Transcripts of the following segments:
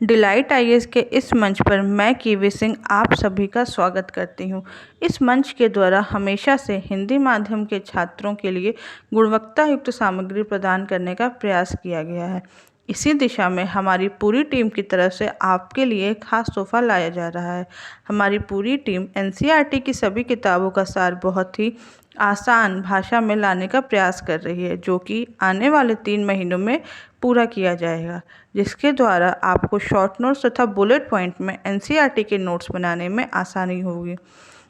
Delight IAS के इस मंच पर मैं कीवी सिंह आप सभी का स्वागत करती हूँ। इस मंच के द्वारा हमेशा से हिंदी माध्यम के छात्रों के लिए गुणवत्ता युक्त सामग्री प्रदान करने का प्रयास किया गया है। इसी दिशा में हमारी पूरी टीम की तरफ से आपके लिए एक खास तोहफा लाया जा रहा है। हमारी पूरी टीम एनसीईआरटी की सभी किताबों का सार बहुत ही आसान भाषा में लाने का प्रयास कर रही है, जो कि आने वाले 3 महीनों में पूरा किया जाएगा, जिसके द्वारा आपको शॉर्ट नोट्स तथा बुलेट पॉइंट में एनसीईआरटी के नोट्स बनाने में आसानी होगी।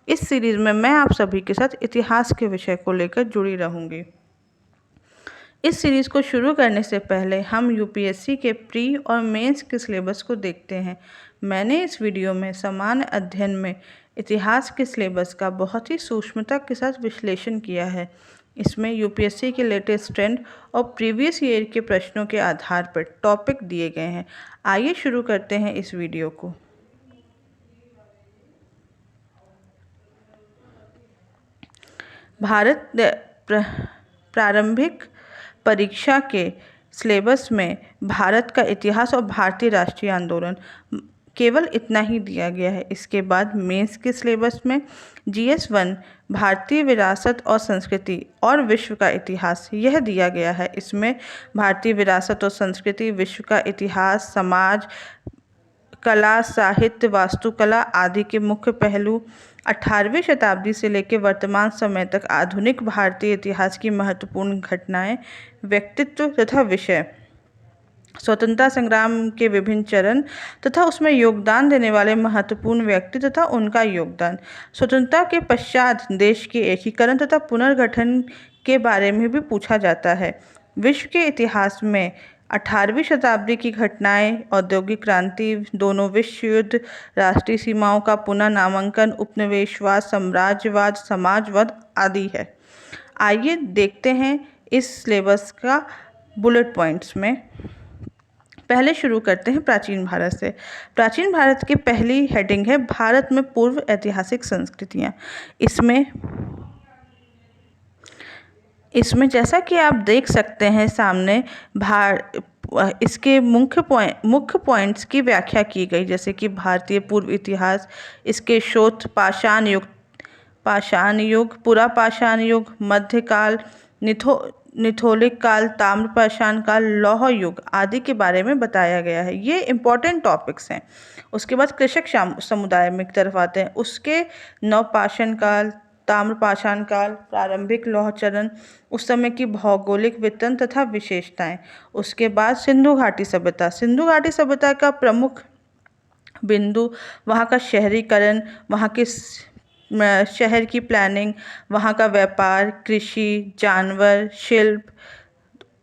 इस सीरीज़ में मैं आप सभी के साथ इतिहास के विषय को लेकर जुड़ी रहूँगी। इस सीरीज़ को शुरू करने से पहले हम यूपीएससी के प्री और मेंस के सिलेबस को देखते हैं। मैंने इस वीडियो में सामान्य अध्ययन में इतिहास के सिलेबस का बहुत ही सूक्ष्मता के साथ विश्लेषण किया है। इसमें यूपीएससी के लेटेस्ट ट्रेंड और प्रीवियस ईयर के प्रश्नों के आधार पर टॉपिक दिए गए हैं। आइए शुरू करते हैं इस वीडियो को। भारत प्रारंभिक परीक्षा के सिलेबस में भारत का इतिहास और भारतीय राष्ट्रीय आंदोलन केवल इतना ही दिया गया है। इसके बाद मेंस के सिलेबस में GS1 भारतीय विरासत और संस्कृति और विश्व का इतिहास यह दिया गया है। इसमें भारतीय विरासत और संस्कृति, विश्व का इतिहास, समाज, कला, साहित्य, वास्तुकला आदि के मुख्य पहलू, 18वीं शताब्दी से लेकर वर्तमान समय तक आधुनिक भारतीय इतिहास की महत्वपूर्ण घटनाएं, व्यक्तित्व तथा विषय, स्वतंत्रता संग्राम के विभिन्न चरण तथा उसमें योगदान देने वाले महत्वपूर्ण व्यक्ति तथा उनका योगदान, स्वतंत्रता के पश्चात देश के एकीकरण तथा पुनर्गठन के बारे में भी पूछा जाता है। विश्व के इतिहास में 18वीं शताब्दी की घटनाएं, औद्योगिक क्रांति, दोनों विश्व युद्ध, राष्ट्रीय सीमाओं का पुनः नामांकन, उपनिवेशवाद, साम्राज्यवाद, समाजवाद आदि है। आइए देखते हैं इस सिलेबस का बुलेट पॉइंट्स में। पहले शुरू करते हैं प्राचीन भारत से। प्राचीन भारत की पहली हेडिंग है भारत में पूर्व ऐतिहासिक संस्कृतियाँ। इसमें जैसा कि आप देख सकते हैं सामने इसके मुख्य पॉइंट्स की व्याख्या की गई, जैसे कि भारतीय पूर्व इतिहास, इसके स्रोत पाषाण युग, पुरा पाषाण युग, मध्यकाल, निथोलिक काल, ताम्रपाषाण काल, लौह युग आदि के बारे में बताया गया है। ये इम्पोर्टेंट टॉपिक्स हैं। उसके बाद कृषक समुदाय में की तरफ आते हैं। उसके नवपाषाण काल, ताम्रपाषाण काल, प्रारंभिक लौह चरण, उस समय की भौगोलिक वितरण तथा विशेषताएं। उसके बाद सिंधु घाटी सभ्यता। सिंधु घाटी सभ्यता का प्रमुख बिंदु वहाँ का शहरीकरण, वहाँ के शहर की प्लानिंग, वहाँ का व्यापार, कृषि, जानवर, शिल्प,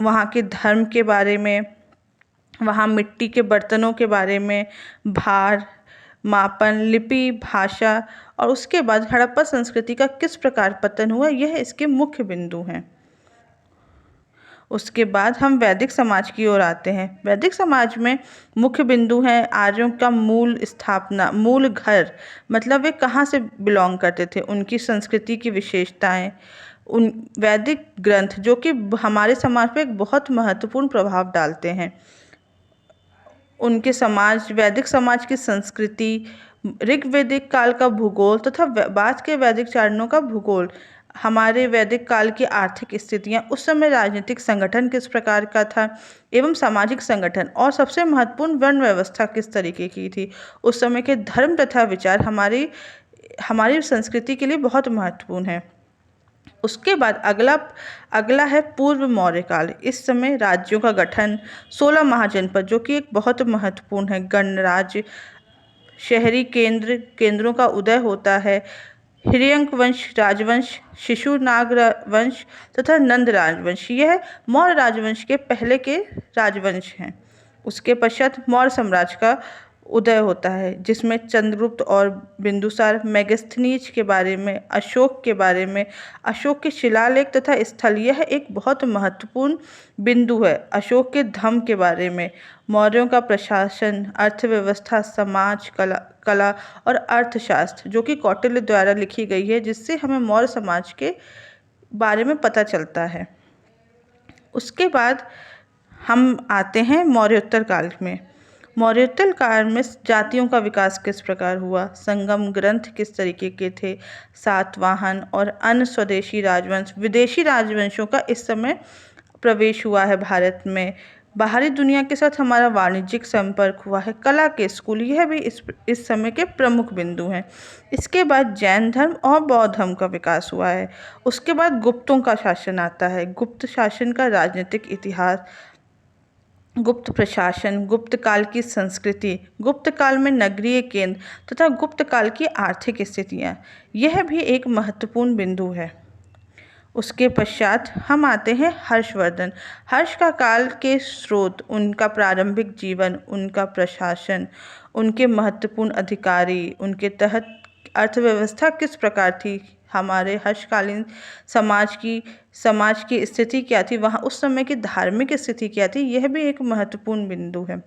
वहाँ के धर्म के बारे में, वहाँ मिट्टी के बर्तनों के बारे में, भार मापन, लिपि, भाषा, और उसके बाद हड़प्पा संस्कृति का किस प्रकार पतन हुआ, यह इसके मुख्य बिंदु हैं। उसके बाद हम वैदिक समाज की ओर आते हैं। वैदिक समाज में मुख्य बिंदु हैं आर्यों का मूल स्थापना, मूल घर, मतलब वे कहाँ से बिलोंग करते थे, उनकी संस्कृति की विशेषताएं, उन वैदिक ग्रंथ जो कि हमारे समाज पर एक बहुत महत्वपूर्ण प्रभाव डालते हैं, उनके वैदिक समाज की संस्कृति, ऋग्वैदिक काल का भूगोल तथा बाद के वैदिक चारणों का भूगोल, हमारे वैदिक काल की आर्थिक स्थितियां, उस समय राजनीतिक संगठन किस प्रकार का था एवं सामाजिक संगठन, और सबसे महत्वपूर्ण वर्ण व्यवस्था किस तरीके की थी, उस समय के धर्म तथा विचार हमारी संस्कृति के लिए बहुत महत्वपूर्ण है। उसके बाद अगला है पूर्व मौर्य काल। इस समय राज्यों का गठन, 16 महाजनपद जो कि एक बहुत महत्वपूर्ण है, गणराज्य, शहरी केंद्रों का उदय होता है, हिरण्यक वंश राजवंश, शिशुनाग वंश तथा नंद राजवंश, यह मौर्य राजवंश के पहले के राजवंश हैं। उसके पश्चात मौर्य साम्राज्य का उदय होता है, जिसमें चंद्रगुप्त और बिंदुसार, मेगास्थनीज के बारे में, अशोक के बारे में, अशोक के शिलालेख तथा स्थल, यह एक बहुत महत्वपूर्ण बिंदु है। अशोक के धम्म के बारे में, मौर्यों का प्रशासन, अर्थव्यवस्था, समाज, कला और अर्थशास्त्र जो कि कौटिल्य द्वारा लिखी गई है, जिससे हमें मौर्य समाज के बारे में पता चलता है। उसके बाद हम आते हैं मौर्योत्तर काल में। मौर्योत्तर काल में जातियों का विकास किस प्रकार हुआ, संगम ग्रंथ किस तरीके के थे, सातवाहन और अन्य स्वदेशी राजवंश विदेशी राजवंशों का इस समय प्रवेश हुआ है भारत में, बाहरी दुनिया के साथ हमारा वाणिज्यिक संपर्क हुआ है, कला के स्कूल, यह भी इस समय के प्रमुख बिंदु हैं। इसके बाद जैन धर्म और बौद्ध धर्म का विकास हुआ है। उसके बाद गुप्तों का शासन आता है, गुप्त शासन का राजनीतिक इतिहास, गुप्त प्रशासन, गुप्त काल की संस्कृति, गुप्त काल में नगरीय केंद्र तथा गुप्त काल की आर्थिक स्थितियाँ, यह भी एक महत्वपूर्ण बिंदु है। उसके पश्चात हम आते हैं हर्षवर्धन। हर्ष का काल के स्रोत, उनका प्रारंभिक जीवन, उनका प्रशासन, उनके महत्वपूर्ण अधिकारी, उनके तहत अर्थव्यवस्था किस प्रकार थी, हमारे हर्षकालीन समाज की स्थिति क्या थी, वहाँ उस समय की धार्मिक स्थिति क्या थी, यह भी एक महत्वपूर्ण बिंदु है।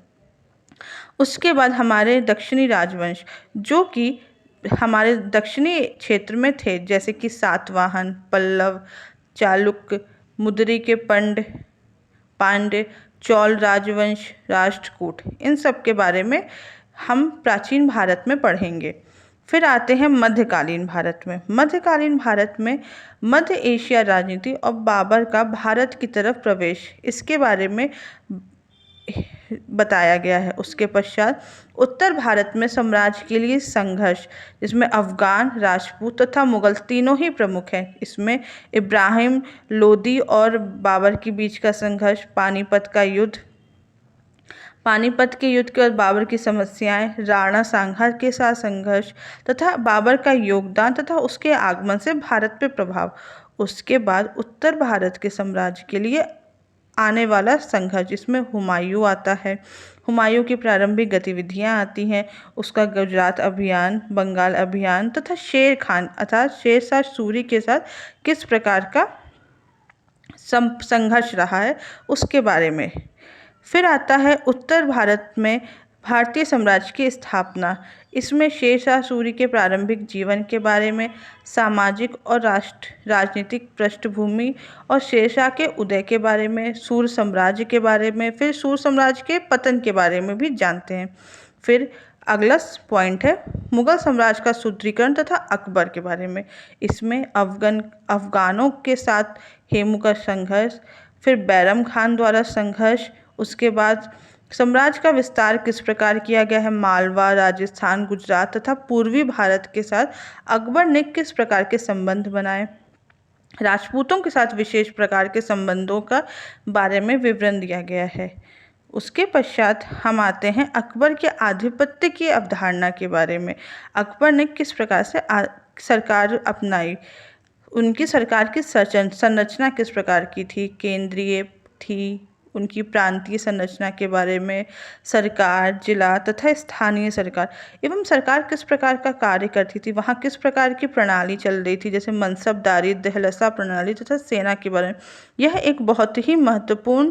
उसके बाद हमारे दक्षिणी राजवंश, जो कि हमारे दक्षिणी क्षेत्र में थे, जैसे कि सातवाहन, पल्लव, चालुक्य, मुद्री के पांड्य, चोल राजवंश, राष्ट्रकूट, इन सब के बारे में हम प्राचीन भारत में पढ़ेंगे। फिर आते हैं मध्यकालीन भारत में। मध्यकालीन भारत में मध्य एशिया राजनीति और बाबर का भारत की तरफ प्रवेश, इसके बारे में बताया गया है। उसके पश्चात उत्तर भारत में साम्राज्य के लिए संघर्ष, जिसमें अफगान, राजपूत तथा मुगल तीनों ही प्रमुख हैं। इसमें इब्राहिम लोदी और बाबर के बीच का संघर्ष, पानीपत के युद्ध के बाद बाबर की समस्याएं, राणा सांघा के साथ संघर्ष तथा बाबर का योगदान तथा उसके आगमन से भारत पे प्रभाव। उसके बाद उत्तर भारत के साम्राज्य के लिए आने वाला संघर्ष, जिसमें हुमायूं आता है, हुमायूं की प्रारंभिक गतिविधियां आती हैं, उसका गुजरात अभियान, बंगाल अभियान तथा शेर खान अर्थात शेरशाह सूरी के साथ किस प्रकार का संघर्ष रहा है, उसके बारे में। फिर आता है उत्तर भारत में भारतीय साम्राज्य की स्थापना। इसमें शेरशाह सूरी के प्रारंभिक जीवन के बारे में, सामाजिक और राजनीतिक पृष्ठभूमि और शेरशाह के उदय के बारे में, सूर साम्राज्य के बारे में, फिर सूर साम्राज्य के पतन के बारे में भी जानते हैं। फिर अगला पॉइंट है मुगल साम्राज्य का सुदृढ़ीकरण तथा अकबर के बारे में। इसमें अफगानों के साथ हेमू का संघर्ष, फिर बैरम खान द्वारा संघर्ष, उसके बाद साम्राज्य का विस्तार किस प्रकार किया गया है, मालवा, राजस्थान, गुजरात तथा पूर्वी भारत के साथ अकबर ने किस प्रकार के संबंध बनाए, राजपूतों के साथ विशेष प्रकार के संबंधों का बारे में विवरण दिया गया है। उसके पश्चात हम आते हैं अकबर के आधिपत्य की अवधारणा के बारे में। अकबर ने किस प्रकार से सरकार अपनाई, उनकी सरकार की संरचना किस प्रकार की थी, केंद्रीय थी, उनकी प्रांतीय संरचना के बारे में, सरकार, जिला तथा स्थानीय सरकार एवं सरकार किस प्रकार का कार्य करती थी, वहाँ किस प्रकार की प्रणाली चल रही थी, जैसे मनसबदारी, दहलसा प्रणाली तथा सेना के बारे में। यह एक बहुत ही महत्वपूर्ण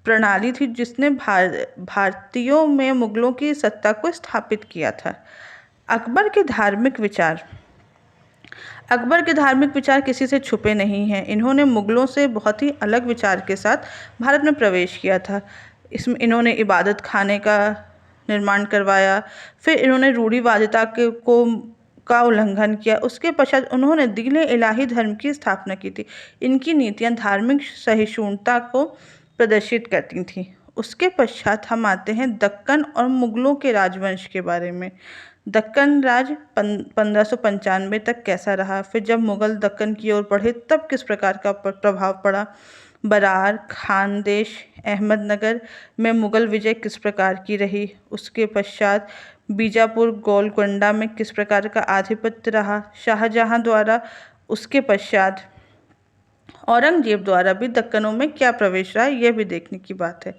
प्रणाली थी जिसने भारतीयों में मुगलों की सत्ता को स्थापित किया था। अकबर के धार्मिक विचार किसी से छुपे नहीं हैं। इन्होंने मुगलों से बहुत ही अलग विचार के साथ भारत में प्रवेश किया था। इसमें इन्होंने इबादत खाने का निर्माण करवाया, फिर इन्होंने रूढ़िवादिता का उल्लंघन किया। उसके पश्चात उन्होंने दीन इलाही धर्म की स्थापना की थी। इनकी नीतियाँ धार्मिक सहिष्णुता को प्रदर्शित करती थीं। उसके पश्चात हम आते हैं दक्कन और मुगलों के राजवंश के बारे में। दक्कन राज 1595 तक कैसा रहा, फिर जब मुगल दक्कन की ओर बढ़े तब किस प्रकार का प्रभाव पड़ा, बरार, खानदेश, अहमदनगर में मुगल विजय किस प्रकार की रही, उसके पश्चात बीजापुर, गोलकोंडा में किस प्रकार का आधिपत्य रहा शाहजहां द्वारा, उसके पश्चात औरंगजेब द्वारा भी दक्कनों में क्या प्रवेश रहा, यह भी देखने की बात है।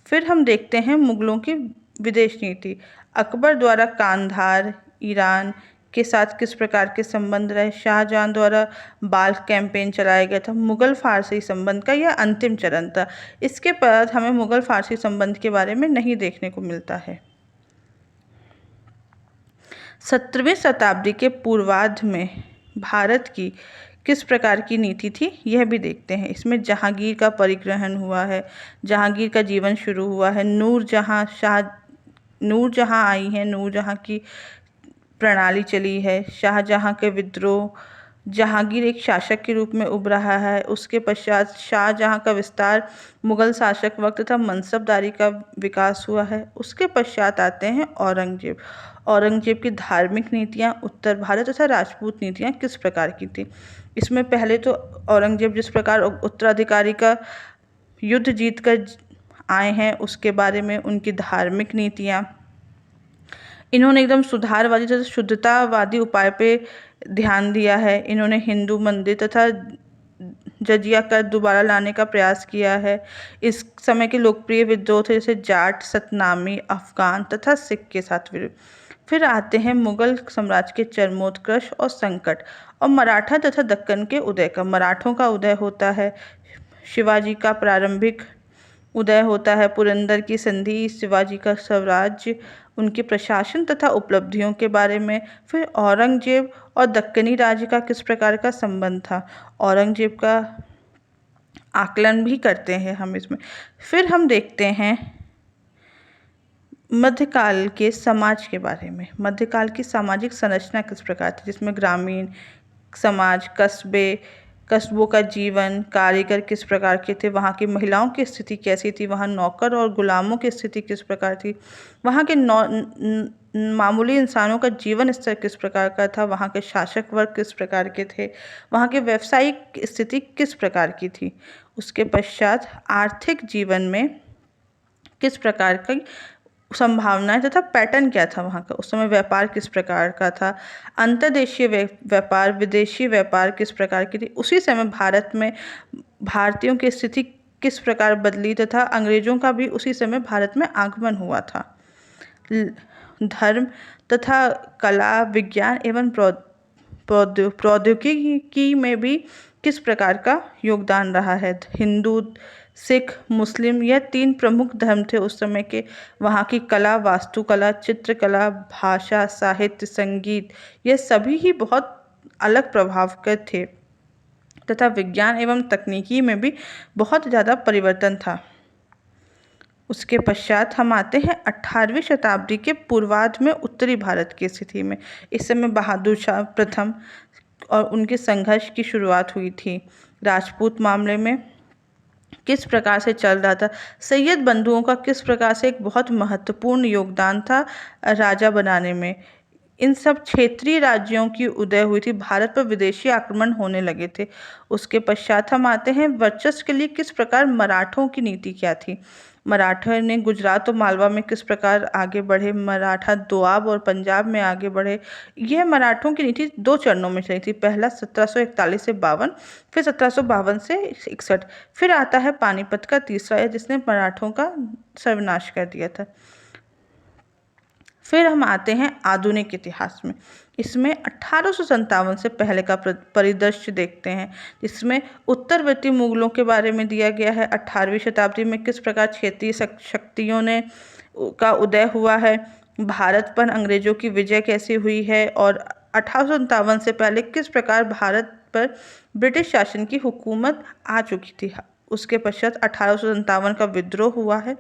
फिर हम देखते हैं मुगलों की विदेश नीति। अकबर द्वारा कांधार, ईरान के साथ किस प्रकार के संबंध रहे, शाहजहां द्वारा बाल्क कैंपेन चलाया गया था, मुगल फारसी संबंध का यह अंतिम चरण था। इसके बाद हमें मुगल फारसी संबंध के बारे में नहीं देखने को मिलता है। 17वीं शताब्दी के पूर्वार्ध में भारत की किस प्रकार की नीति थी, यह भी देखते हैं। इसमें जहांगीर का परिग्रहण हुआ है, जहांगीर का जीवन शुरू हुआ है, नूरजहां शाह नूरजहाँ आई हैं, नूरजहाँ की प्रणाली चली है। शाहजहाँ के विद्रोह, जहांगीर एक शासक के रूप में उभरा है। उसके पश्चात शाहजहाँ का विस्तार, मुगल शासक वक्त तथा मनसबदारी का विकास हुआ है। उसके पश्चात आते हैं औरंगजेब। औरंगजेब की धार्मिक नीतियाँ, उत्तर भारत तथा राजपूत नीतियाँ किस प्रकार की थी। इसमें पहले तो औरंगजेब जिस प्रकार उत्तराधिकारी का युद्ध जीत कर आए हैं उसके बारे में, उनकी धार्मिक नीतियाँ, इन्होंने एकदम सुधारवादी तथा शुद्धतावादी उपाय पे ध्यान दिया है। इन्होंने हिंदू मंदिर तथा जजिया कर दोबारा लाने का प्रयास किया है। इस समय के लोकप्रिय विद्रोह थे जैसे जाट, सतनामी, अफगान तथा सिख के साथ विरोध। फिर आते हैं मुगल साम्राज्य के चरमोत्कर्ष और संकट और मराठा तथा दक्कन के उदय का। मराठों का उदय होता है, शिवाजी का प्रारंभिक उदय होता है, पुरंदर की संधि, शिवाजी का स्वराज्य, उनके प्रशासन तथा उपलब्धियों के बारे में। फिर औरंगजेब और दक्कनी राज्य का किस प्रकार का संबंध था, औरंगजेब का आकलन भी करते हैं हम इसमें। फिर हम देखते हैं मध्यकाल के समाज के बारे में। मध्यकाल की सामाजिक संरचना किस प्रकार थी, जिसमें ग्रामीण समाज, कस्बों का जीवन, कारीगर किस प्रकार के थे, वहाँ की महिलाओं की स्थिति कैसी थी, वहाँ नौकर और गुलामों की स्थिति किस प्रकार थी, वहाँ के मामूली इंसानों का जीवन स्तर किस प्रकार का था, वहाँ के शासक वर्ग किस प्रकार के थे, वहाँ के व्यावसायिक स्थिति किस प्रकार की थी। उसके पश्चात आर्थिक जीवन में किस प्रकार की संभावनाएं तथा पैटर्न क्या था वहाँ का, उस समय व्यापार किस प्रकार का था, अंतर्देशीय व्यापार, विदेशी व्यापार किस प्रकार की थी। उसी समय भारत में भारतीयों की स्थिति किस प्रकार बदली तथा अंग्रेजों का भी उसी समय भारत में आगमन हुआ था। धर्म तथा कला, विज्ञान एवं प्रौद्योगिकी में भी किस प्रकार का योगदान रहा है। हिंदू, सिख, मुस्लिम, यह 3 प्रमुख धर्म थे उस समय के। वहाँ की कला, वास्तुकला, चित्रकला, भाषा, साहित्य, संगीत, ये सभी ही बहुत अलग प्रभाव के थे तथा विज्ञान एवं तकनीकी में भी बहुत ज़्यादा परिवर्तन था। उसके पश्चात हम आते हैं 18वीं शताब्दी के पूर्वार्ध में उत्तरी भारत की स्थिति में। इस समय बहादुर शाह प्रथम और उनके संघर्ष की शुरुआत हुई थी। राजपूत मामले में किस प्रकार से चल रहा था, सैयद बंधुओं का किस प्रकार से एक बहुत महत्वपूर्ण योगदान था राजा बनाने में। इन सब क्षेत्रीय राज्यों की उदय हुई थी, भारत पर विदेशी आक्रमण होने लगे थे। उसके पश्चात हम आते हैं वर्चस्व के लिए किस प्रकार मराठों की नीति क्या थी। मराठा ने गुजरात और मालवा में किस प्रकार आगे बढ़े, मराठा दोआब और पंजाब में आगे बढ़े। यह मराठों की नीति 2 चरणों में चली थी, पहला 1741 से 52, फिर 1752 से 61। फिर आता है पानीपत का तीसरा युद्ध जिसने मराठों का सर्वनाश कर दिया था। फिर हम आते हैं आधुनिक इतिहास में। इसमें 1857 से पहले का परिदृश्य देखते हैं, जिसमें उत्तरवर्ती मुगलों के बारे में दिया गया है। 18वीं शताब्दी में किस प्रकार क्षेत्रीय शक्तियों ने का उदय हुआ है, भारत पर अंग्रेजों की विजय कैसी हुई है, और 1857 से पहले किस प्रकार भारत पर ब्रिटिश शासन की हुकूमत आ चुकी थी। उसके पश्चात 1857 का विद्रोह हुआ है।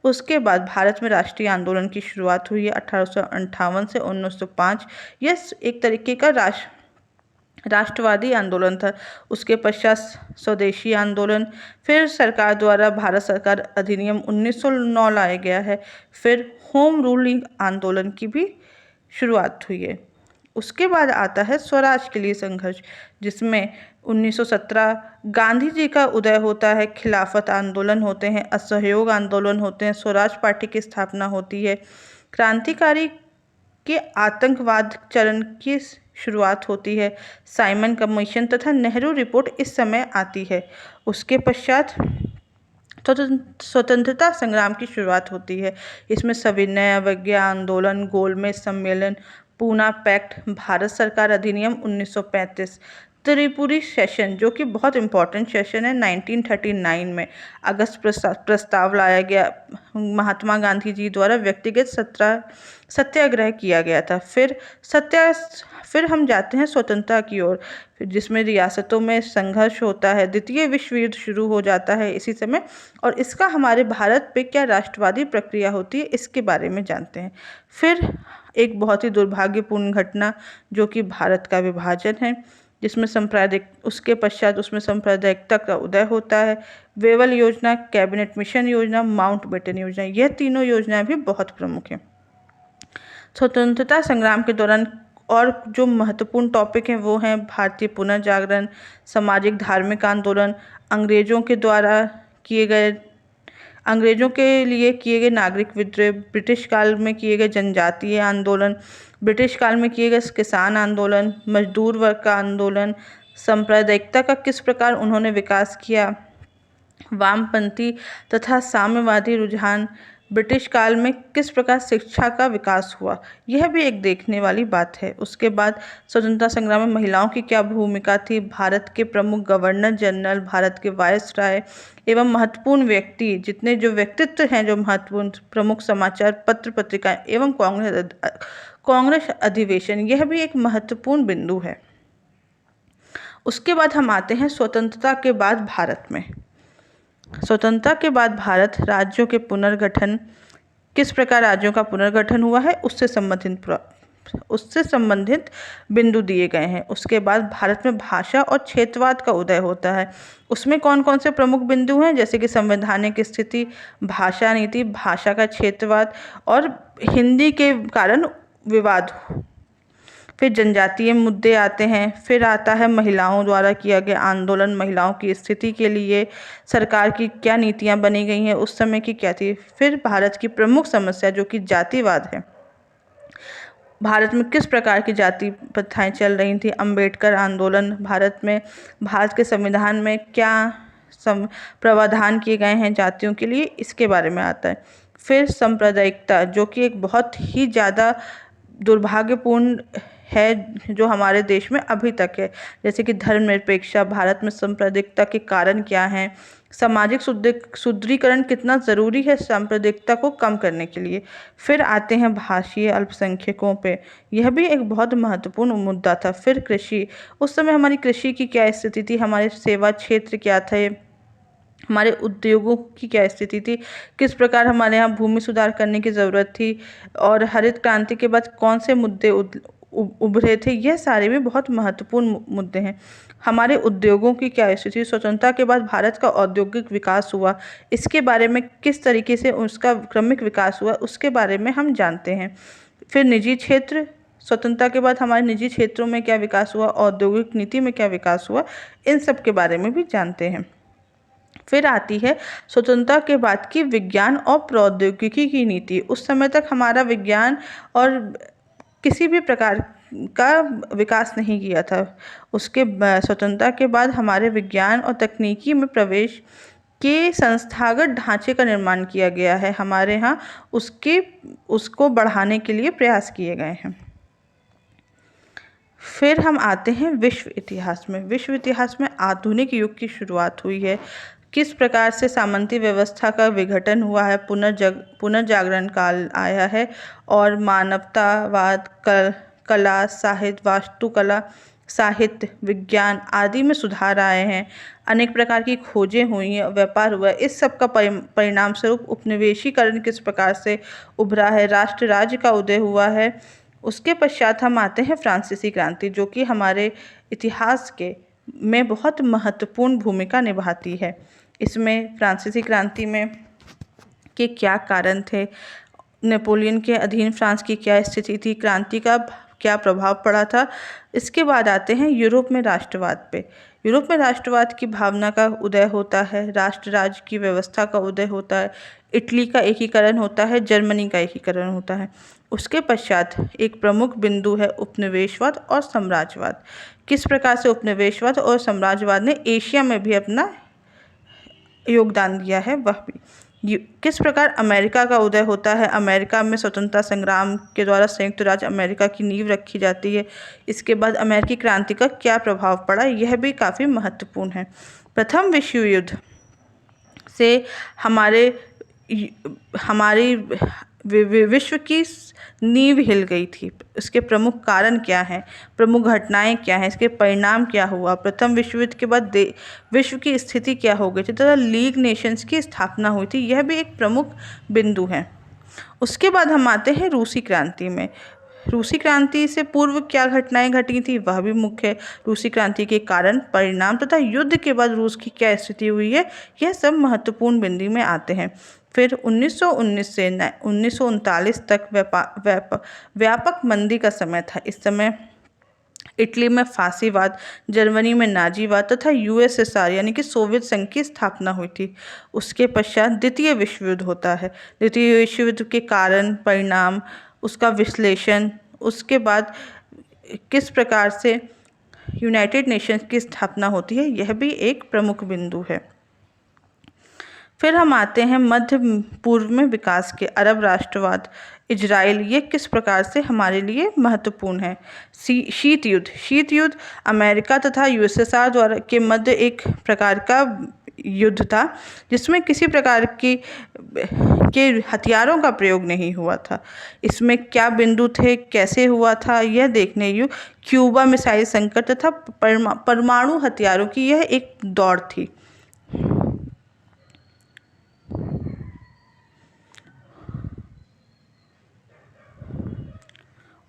उसके बाद भारत में राष्ट्रीय आंदोलन की शुरुआत हुई है 1858 से 1905। यह एक तरीके का राष्ट्रवादी आंदोलन था। उसके पश्चात स्वदेशी आंदोलन, फिर सरकार द्वारा भारत सरकार अधिनियम 1909 लाया गया है। फिर होम रूलिंग आंदोलन की भी शुरुआत हुई है। उसके बाद आता है स्वराज के लिए संघर्ष, जिसमें 1917 गांधी जी का उदय होता है, खिलाफत आंदोलन होते हैं, असहयोग आंदोलन होते हैं, स्वराज पार्टी की स्थापना होती है, क्रांतिकारी के आतंकवाद चरण की शुरुआत होती है, साइमन कमीशन तथा नेहरू रिपोर्ट इस समय आती है। उसके पश्चात स्वतंत्रता संग्राम की शुरुआत होती है। इसमें सविनय अवज्ञा आंदोलन, गोलमेज सम्मेलन, पूना पैक्ट, भारत सरकार अधिनियम 1935, त्रिपुरी सेशन, जो कि बहुत इम्पोर्टेंट सेशन है, 1939 में अगस्त प्रस्ताव लाया गया महात्मा गांधी जी द्वारा, व्यक्तिगत सत्याग्रह किया गया था। फिर हम जाते हैं स्वतंत्रता की ओर, जिसमें रियासतों में संघर्ष होता है। द्वितीय विश्व युद्ध शुरू हो जाता है इसी समय, और इसका हमारे भारत पे क्या राष्ट्रवादी प्रक्रिया होती है, इसके बारे में जानते हैं। फिर एक बहुत ही दुर्भाग्यपूर्ण घटना जो कि भारत का विभाजन है, जिसमें उसके पश्चात उसमें सांप्रदायिकता का उदय होता है। वेवल योजना, कैबिनेट मिशन योजना, माउंटबेटन योजना, यह तीनों योजनाएं भी बहुत प्रमुख हैं। स्वतंत्रता संग्राम के दौरान और जो महत्वपूर्ण टॉपिक हैं वो हैं भारतीय पुनर्जागरण, सामाजिक धार्मिक आंदोलन, अंग्रेजों के लिए किए गए नागरिक विद्रोह, ब्रिटिश काल में किए गए जनजातीय आंदोलन, ब्रिटिश काल में किए गए किसान आंदोलन, मजदूर वर्ग का आंदोलन, सांप्रदायिकता का किस प्रकार उन्होंने विकास किया, वामपंथी तथा साम्यवादी रुझान, ब्रिटिश काल में किस प्रकार शिक्षा का विकास हुआ, यह भी एक देखने वाली बात है। उसके बाद स्वतंत्रता संग्राम में महिलाओं की क्या भूमिका थी, भारत के प्रमुख गवर्नर जनरल, भारत के वायसराय एवं महत्वपूर्ण व्यक्ति, जितने जो व्यक्तित्व हैं जो महत्वपूर्ण, प्रमुख समाचार पत्र पत्रिकाएं एवं कांग्रेस अधिवेशन, यह भी एक महत्वपूर्ण बिंदु है। उसके बाद हम आते हैं स्वतंत्रता के बाद भारत में। स्वतंत्रता के बाद भारत राज्यों के पुनर्गठन, किस प्रकार राज्यों का पुनर्गठन हुआ है, उससे संबंधित बिंदु दिए गए हैं। उसके बाद भारत में भाषा और क्षेत्रवाद का उदय होता है। उसमें कौन कौन से प्रमुख बिंदु हैं, जैसे कि संवैधानिक स्थिति, भाषा नीति, भाषा का क्षेत्रवाद और हिंदी के कारण विवाद। फिर जनजातीय मुद्दे आते हैं। फिर आता है महिलाओं द्वारा किया गया आंदोलन, महिलाओं की स्थिति के लिए सरकार की क्या नीतियां बनी गई हैं, उस समय की क्या थी। फिर भारत की प्रमुख समस्या जो कि जातिवाद है, भारत में किस प्रकार की जाति प्रथाएं चल रही थी, अंबेडकर आंदोलन, भारत के संविधान में क्या प्रावधान किए गए हैं जातियों के लिए, इसके बारे में आता है। फिर सांप्रदायिकता, जो कि एक बहुत ही ज़्यादा दुर्भाग्यपूर्ण है जो हमारे देश में अभी तक है, जैसे कि धर्मनिरपेक्षता, भारत में सांप्रदायिकता के कारण क्या हैं, सामाजिक सुदृढ़ीकरण कितना ज़रूरी है सांप्रदायिकता को कम करने के लिए। फिर आते हैं भाषीय अल्पसंख्यकों पे, यह भी एक बहुत महत्वपूर्ण मुद्दा था। फिर कृषि, उस समय हमारी कृषि की क्या स्थिति थी, हमारे सेवा क्षेत्र क्या थे, हमारे उद्योगों की क्या स्थिति थी, किस प्रकार हमारे यहाँ भूमि सुधार करने की ज़रूरत थी, और हरित क्रांति के बाद कौन से मुद्दे उभरे थे, यह सारे भी बहुत महत्वपूर्ण मुद्दे हैं। हमारे उद्योगों की क्या स्थिति, स्वतंत्रता के बाद भारत का औद्योगिक विकास हुआ, इसके बारे में किस तरीके से उसका क्रमिक विकास हुआ, उसके बारे में हम जानते हैं। फिर निजी क्षेत्र, स्वतंत्रता के बाद हमारे निजी क्षेत्रों में क्या विकास हुआ, औद्योगिक नीति में क्या विकास हुआ, इन सब के बारे में भी जानते हैं। फिर आती है स्वतंत्रता के बाद की विज्ञान और प्रौद्योगिकी की नीति। उस समय तक हमारा विज्ञान और किसी भी प्रकार का विकास नहीं किया था। उसके स्वतंत्रता के बाद हमारे विज्ञान और तकनीकी में प्रवेश के संस्थागत ढांचे का निर्माण किया गया है, हमारे यहाँ उसको बढ़ाने के लिए प्रयास किए गए हैं। फिर हम आते हैं विश्व इतिहास में। विश्व इतिहास में आधुनिक युग की शुरुआत हुई है, किस प्रकार से सामंती व्यवस्था का विघटन हुआ है, पुनर्जागरण काल आया है, और मानवतावाद, कला, साहित्य, वास्तुकला, साहित्य, विज्ञान आदि में सुधार आए हैं, अनेक प्रकार की खोजें हुई हैं, व्यापार हुआ है। इस सब का परिणाम स्वरूप उपनिवेशीकरण किस प्रकार से उभरा है, राष्ट्र राज्य का उदय हुआ है। उसके पश्चात हम आते हैं फ्रांसीसी क्रांति, जो कि हमारे इतिहास में बहुत महत्वपूर्ण भूमिका निभाती है। इसमें फ्रांसीसी क्रांति में के क्या कारण थे, नेपोलियन के अधीन फ्रांस की क्या स्थिति थी, क्रांति का क्या प्रभाव पड़ा था। इसके बाद आते हैं यूरोप में राष्ट्रवाद पे। यूरोप में राष्ट्रवाद की भावना का उदय होता है, राष्ट्र राज्य की व्यवस्था का उदय होता है, इटली का एकीकरण होता है, जर्मनी का एकीकरण होता है। उसके पश्चात एक प्रमुख बिंदु है उपनिवेशवाद और साम्राज्यवाद। किस प्रकार से उपनिवेशवाद और साम्राज्यवाद ने एशिया में भी अपना योगदान दिया है, वह भी। किस प्रकार अमेरिका का उदय होता है, अमेरिका में स्वतंत्रता संग्राम के द्वारा संयुक्त राज्य अमेरिका की नींव रखी जाती है। इसके बाद अमेरिकी क्रांति का क्या प्रभाव पड़ा, यह भी काफ़ी महत्वपूर्ण है। प्रथम विश्व युद्ध से हमारे हमारी विश्व की नींव हिल गई थी। इसके प्रमुख कारण क्या हैं, प्रमुख घटनाएं क्या हैं, इसके परिणाम क्या हुआ, प्रथम विश्व युद्ध के बाद विश्व की स्थिति क्या हो गई थी तथा लीग नेशंस की स्थापना हुई थी, यह भी एक प्रमुख बिंदु है। उसके बाद हम आते हैं रूसी क्रांति में। रूसी क्रांति से पूर्व क्या घटनाएं घटी थी, वह भी मुख्य है। रूसी क्रांति के कारण, परिणाम तथा युद्ध के बाद रूस की क्या स्थिति हुई है, यह सब महत्वपूर्ण बिंदु में आते हैं। फिर 1919 से 1939 तक व्यापक मंदी का समय था। इस समय इटली में फांसीवाद, जर्मनी में नाजीवाद तथा यूएसएसआर यानी कि सोवियत संघ की स्थापना हुई थी। उसके पश्चात द्वितीय विश्व युद्ध होता है। द्वितीय विश्व युद्ध के कारण, परिणाम, उसका विश्लेषण, उसके बाद किस प्रकार से यूनाइटेड नेशंस की स्थापना होती है, यह भी एक प्रमुख बिंदु है। फिर हम आते हैं मध्य पूर्व में विकास के अरब राष्ट्रवाद, इजराइल, ये किस प्रकार से हमारे लिए महत्वपूर्ण है। शीत युद्ध अमेरिका तथा यूएसएसआर द्वारा के मध्य एक प्रकार का युद्ध था, जिसमें किसी प्रकार के हथियारों का प्रयोग नहीं हुआ था। इसमें क्या बिंदु थे, कैसे हुआ था, यह देखने योग्य। क्यूबा मिसाइल संकट तथा परमाणु हथियारों की यह एक दौड़ थी।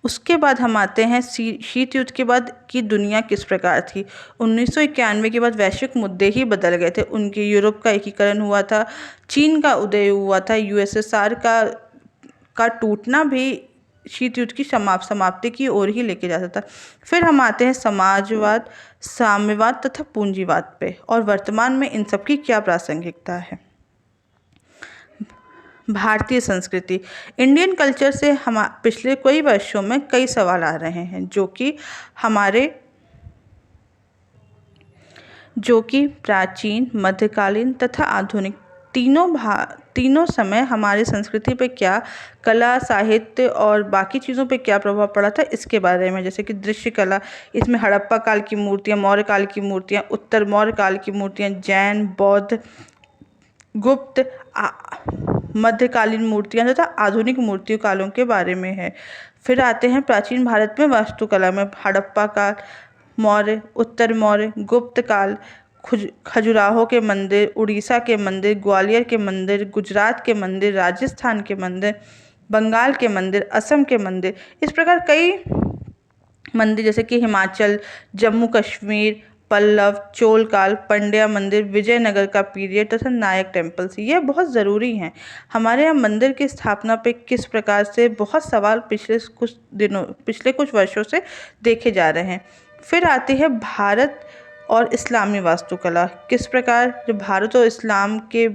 उसके बाद हम आते हैं शीत युद्ध के बाद की दुनिया किस प्रकार थी। 1991 के बाद वैश्विक मुद्दे ही बदल गए थे। उनके यूरोप का एकीकरण हुआ था, चीन का उदय हुआ था, यूएसएसआर का टूटना भी शीत युद्ध की समाप्ति की ओर ही लेके जाता था। फिर हम आते हैं समाजवाद, साम्यवाद तथा पूंजीवाद पे, और वर्तमान में इन सब की क्या प्रासंगिकता है। भारतीय संस्कृति, इंडियन कल्चर से हम पिछले कई वर्षों में कई सवाल आ रहे हैं, जो कि प्राचीन, मध्यकालीन तथा आधुनिक तीनों समय हमारी संस्कृति पे क्या, कला, साहित्य और बाकी चीज़ों पे क्या प्रभाव पड़ा था, इसके बारे में। जैसे कि दृश्य कला, इसमें हड़प्पा काल की मूर्तियाँ, मौर्य काल की मूर्तियाँ, उत्तर मौर्य काल की मूर्तियाँ, जैन, बौद्ध, गुप्त, मध्यकालीन मूर्तियाँ तथा आधुनिक मूर्तियों कालों के बारे में है। फिर आते हैं प्राचीन भारत में वास्तुकला में, हड़प्पा काल, मौर्य, उत्तर मौर्य, गुप्त काल, खजुराहो के मंदिर, उड़ीसा के मंदिर, ग्वालियर के मंदिर, गुजरात के मंदिर, राजस्थान के मंदिर, बंगाल के मंदिर, असम के मंदिर, इस प्रकार कई मंदिर, जैसे कि हिमाचल, जम्मू कश्मीर, पल्लव, चोल काल, पंड्या मंदिर, विजयनगर का पीरियड तथा नायक टेम्पल्स, ये बहुत ज़रूरी हैं। हमारे यहाँ मंदिर की स्थापना पे किस प्रकार से बहुत सवाल पिछले कुछ वर्षों से देखे जा रहे हैं। फिर आती है भारत और इस्लामी वास्तुकला, किस प्रकार जो भारत और इस्लाम के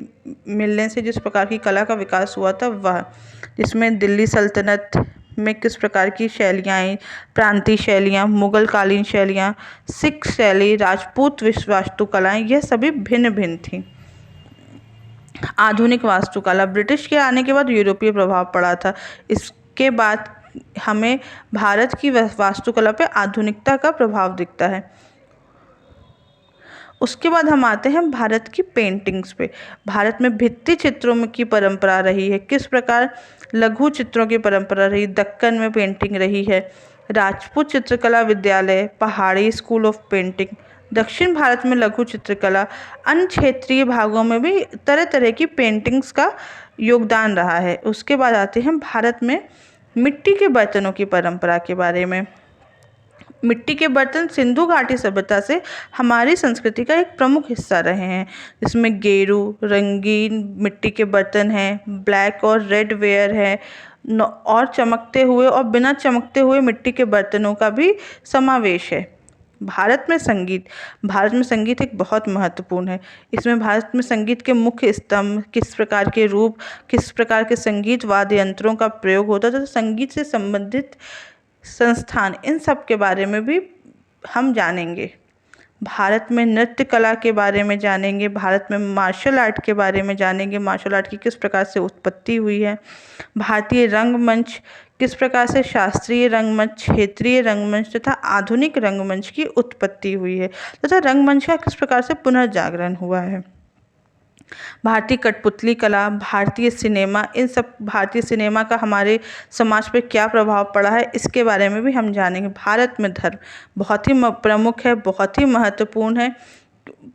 मिलने से जिस प्रकार की कला का विकास हुआ था वह, जिसमें दिल्ली सल्तनत में किस प्रकार की शैलियाँ आई, प्रांतीय शैलियाँ, मुगल कालीन शैलियाँ, सिख शैली, राजपूत वास्तुकलाएँ, यह सभी भिन्न भिन्न थीं। आधुनिक वास्तुकला, ब्रिटिश के आने के बाद यूरोपीय प्रभाव पड़ा था। इसके बाद हमें भारत की वास्तुकला पे आधुनिकता का प्रभाव दिखता है। उसके बाद हम आते हैं भारत की पेंटिंग्स पे। भारत में भित्ति चित्रों में की परंपरा रही है, किस प्रकार लघु चित्रों की परंपरा रही, दक्कन में पेंटिंग रही है, राजपूत चित्रकला विद्यालय, पहाड़ी स्कूल ऑफ पेंटिंग, दक्षिण भारत में लघु चित्रकला, अन्य क्षेत्रीय भागों में भी तरह तरह की पेंटिंग्स का योगदान रहा है। उसके बाद आते हैं भारत में मिट्टी के बर्तनों की परंपरा के बारे में। मिट्टी के बर्तन सिंधु घाटी सभ्यता से हमारी संस्कृति का एक प्रमुख हिस्सा रहे हैं, जिसमें गेरू, रंगीन मिट्टी के बर्तन हैं, ब्लैक और रेड वेयर है, और चमकते हुए और बिना चमकते हुए मिट्टी के बर्तनों का भी समावेश है। भारत में संगीत एक बहुत महत्वपूर्ण है। इसमें भारत में संगीत के मुख्य स्तंभ, किस प्रकार के रूप, किस प्रकार के संगीत वाद्य यंत्रों का प्रयोग होता था, तो संगीत से संबंधित संस्थान, इन सब के बारे में भी हम जानेंगे। भारत में नृत्य कला के बारे में जानेंगे, भारत में मार्शल आर्ट के बारे में जानेंगे, मार्शल आर्ट की किस प्रकार से उत्पत्ति हुई है, भारतीय रंगमंच किस प्रकार से शास्त्रीय रंगमंच, क्षेत्रीय रंगमंच तथा आधुनिक रंगमंच की उत्पत्ति हुई है तथा रंगमंच का किस प्रकार से पुनर्जागरण हुआ है, भारतीय कठपुतली कला, भारतीय सिनेमा, इन सब भारतीय सिनेमा का हमारे समाज पे क्या प्रभाव पड़ा है इसके बारे में भी हम जानेंगे। भारत में धर्म बहुत ही प्रमुख है, बहुत ही महत्वपूर्ण है।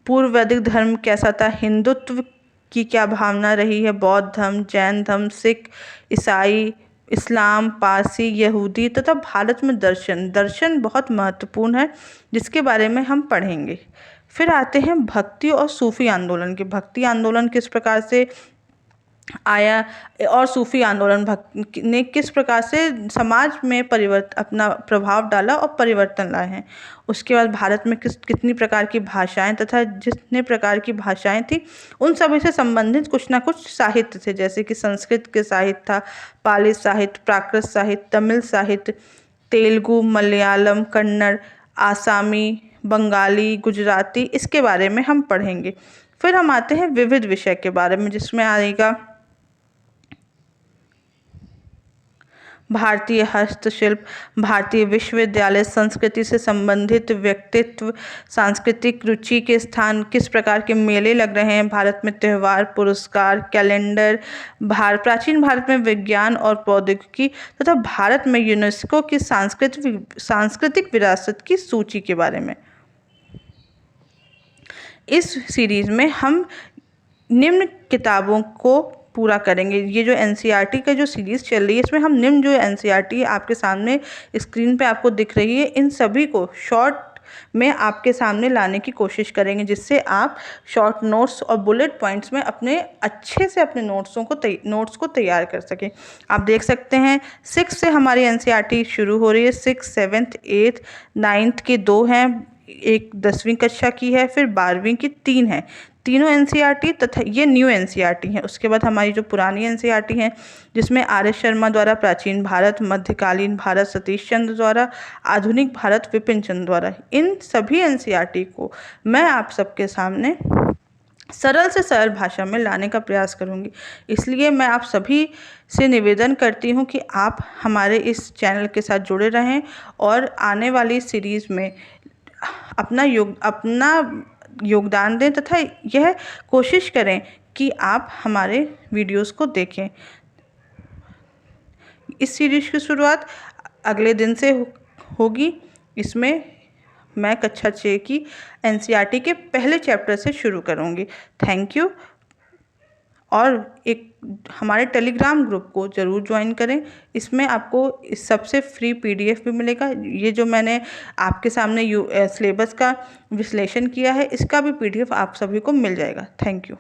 पूर्व वैदिक धर्म कैसा था, हिंदुत्व की क्या भावना रही है, बौद्ध धर्म, जैन धर्म, सिख, ईसाई, इस्लाम, पारसी, यहूदी तथा भारत में दर्शन बहुत महत्वपूर्ण है जिसके बारे में हम पढ़ेंगे। फिर आते हैं भक्ति और सूफी आंदोलन के, भक्ति आंदोलन किस प्रकार से आया और सूफी आंदोलन ने किस प्रकार से समाज में अपना प्रभाव डाला और परिवर्तन लाए हैं। उसके बाद भारत में कितनी प्रकार की भाषाएं तथा जितने प्रकार की भाषाएं थी उन सभी से संबंधित कुछ ना कुछ साहित्य थे, जैसे कि संस्कृत के साहित्य था, पाली साहित्य, प्राकृत साहित्य, तमिल साहित्य, तेलुगु, मलयालम, कन्नड़, आसामी, बंगाली, गुजराती, इसके बारे में हम पढ़ेंगे। फिर हम आते हैं विविध विषय के बारे में, जिसमें आएगा भारतीय हस्तशिल्प, भारतीय विश्वविद्यालय, संस्कृति से संबंधित व्यक्तित्व, सांस्कृतिक रुचि के स्थान, किस प्रकार के मेले लग रहे हैं भारत में, त्यौहार, पुरस्कार, कैलेंडर, प्राचीन भारत में विज्ञान और प्रौद्योगिकी तथा भारत में यूनेस्को की सांस्कृतिक विरासत की सूची के बारे में। इस सीरीज में हम निम्न किताबों को पूरा करेंगे। ये जो एनसीईआरटी का जो सीरीज़ चल रही है इसमें हम निम्न जो एनसीईआरटी आपके सामने स्क्रीन पे आपको दिख रही है, इन सभी को शॉर्ट में आपके सामने लाने की कोशिश करेंगे, जिससे आप शॉर्ट नोट्स और बुलेट पॉइंट्स में अपने अच्छे से अपने नोट्स को तैयार कर सकें। आप देख सकते हैं 6 से हमारी एनसीईआरटी शुरू हो रही है। 6, 7, 8, 9th के 2 हैं, एक 10वीं कक्षा की है, फिर 12वीं की 3 है। तीनों एनसीईआरटी तथा ये न्यू एनसीईआरटी हैं। उसके बाद हमारी जो पुरानी एनसीईआरटी हैं जिसमें आर एस शर्मा द्वारा प्राचीन भारत, मध्यकालीन भारत सतीश चंद्र द्वारा, आधुनिक भारत विपिन चंद्र द्वारा, इन सभी एनसीईआरटी को मैं आप सबके सामने सरल से सरल भाषा में लाने का प्रयास करूंगी। इसलिए मैं आप सभी से निवेदन करती हूं कि आप हमारे इस चैनल के साथ जुड़े रहें और आने वाली सीरीज़ में अपना योगदान दें तथा यह कोशिश करें कि आप हमारे वीडियोस को देखें। इस सीरीज की शुरुआत अगले दिन से होगी। इसमें मैं कक्षा 6 की एनसीईआरटी के पहले चैप्टर से शुरू करूंगी। Thank you. और एक हमारे टेलीग्राम ग्रुप को ज़रूर ज्वाइन करें। इसमें आपको इस सबसे फ्री पीडीएफ भी मिलेगा। ये जो मैंने आपके सामने सिलेबस का विश्लेषण किया है इसका भी पीडीएफ आप सभी को मिल जाएगा। Thank you.